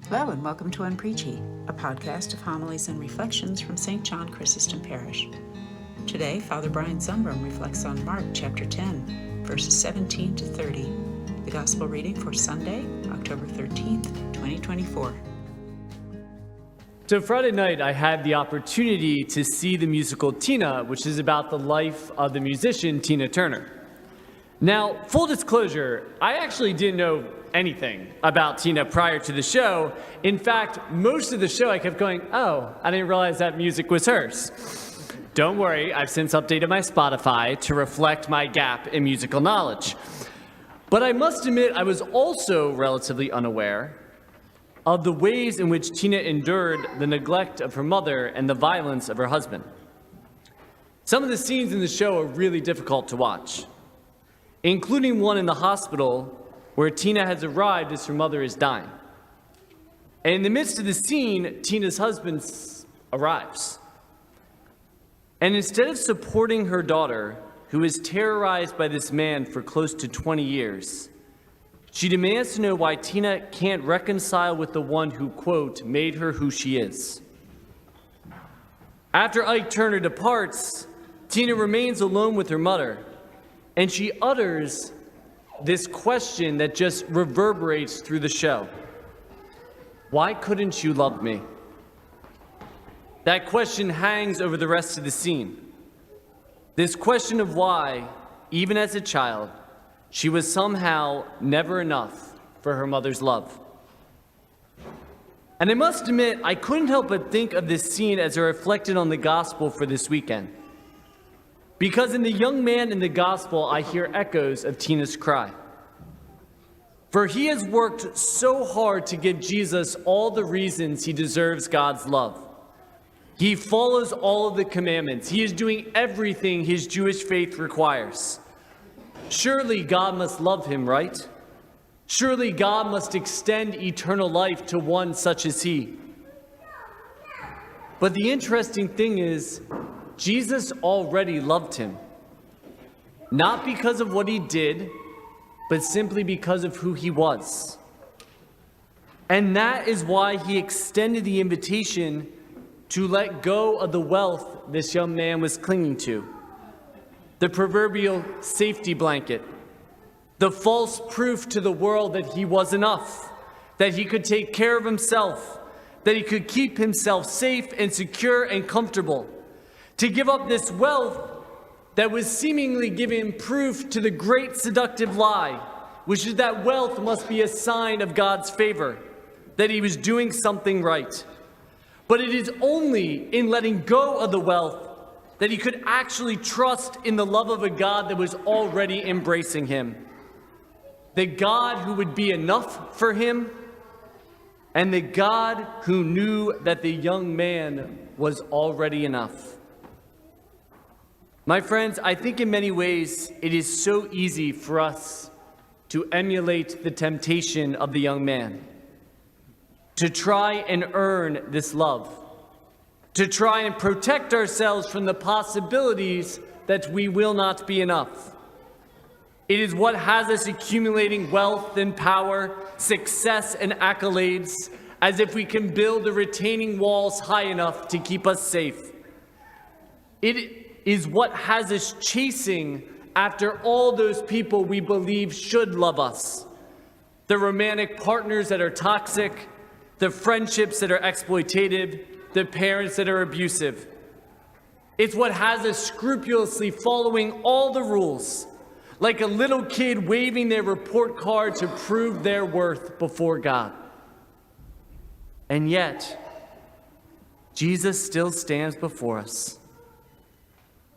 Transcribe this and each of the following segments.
Hello and welcome to Unpreachy, a podcast of homilies and reflections from St. John Chrysostom Parish. Today, Father Brian Zumbrum reflects on Mark chapter 10, verses 17 to 30, the Gospel reading for Sunday, October 13th, 2024. So Friday night, I had the opportunity to see the musical Tina, which is about the life of the musician Tina Turner. Now, full disclosure, I actually didn't know anything about Tina prior to the show. In fact, most of the show I kept going, oh, I didn't realize that music was hers. Don't worry, I've since updated my Spotify to reflect my gap in musical knowledge. But I must admit, I was also relatively unaware of the ways in which Tina endured the neglect of her mother and the violence of her husband. Some of the scenes in the show are really difficult to watch, including one in the hospital where Tina has arrived as her mother is dying. And in the midst of the scene, Tina's husband arrives. And instead of supporting her daughter, who is terrorized by this man for close to 20 years, she demands to know why Tina can't reconcile with the one who, quote, made her who she is. After Ike Turner departs, Tina remains alone with her mother, and she utters this question that just reverberates through the show. Why couldn't you love me? That question hangs over the rest of the scene. This question of why, even as a child, she was somehow never enough for her mother's love. And I must admit, I couldn't help but think of this scene as I reflected on the gospel for this weekend. Because in the young man in the gospel, I hear echoes of Tina's cry. For he has worked so hard to give Jesus all the reasons he deserves God's love. He follows all of the commandments. He is doing everything his Jewish faith requires. Surely God must love him, right? Surely God must extend eternal life to one such as he. But the interesting thing is, Jesus already loved him, not because of what he did, but simply because of who he was. And that is why he extended the invitation to let go of the wealth this young man was clinging to, the proverbial safety blanket, the false proof to the world that he was enough, that he could take care of himself, that he could keep himself safe and secure and comfortable. To give up this wealth that was seemingly giving proof to the great seductive lie, which is that wealth must be a sign of God's favor, that he was doing something right. But it is only in letting go of the wealth that he could actually trust in the love of a God that was already embracing him. The God who would be enough for him, and the God who knew that the young man was already enough. My friends, I think in many ways it is so easy for us to emulate the temptation of the young man, to try and earn this love, to try and protect ourselves from the possibilities that we will not be enough. It is what has us accumulating wealth and power, success and accolades, as if we can build the retaining walls high enough to keep us safe. It is what has us chasing after all those people we believe should love us. The romantic partners that are toxic, the friendships that are exploitative, the parents that are abusive. It's what has us scrupulously following all the rules, like a little kid waving their report card to prove their worth before God. And yet, Jesus still stands before us,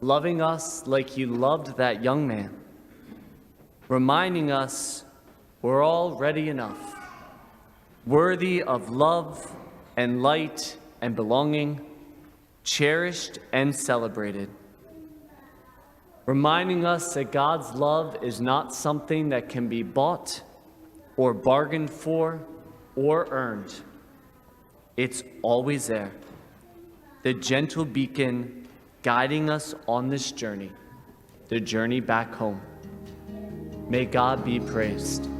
loving us like he loved that young man, reminding us we're already enough, worthy of love and light and belonging, cherished and celebrated, reminding us that God's love is not something that can be bought or bargained for or earned. It's always there, the gentle beacon guiding us on this journey, the journey back home. May God be praised.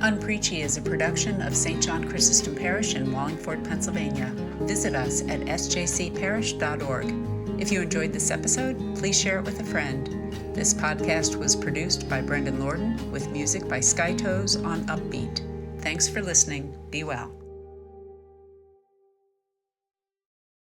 Unpreachy is a production of St. John Chrysostom Parish in Wallingford, Pennsylvania. Visit us at sjcparish.org. If you enjoyed this episode, please share it with a friend. This podcast was produced by Brendan Lorden with music by Skytoes on Upbeat. Thanks for listening. Be well.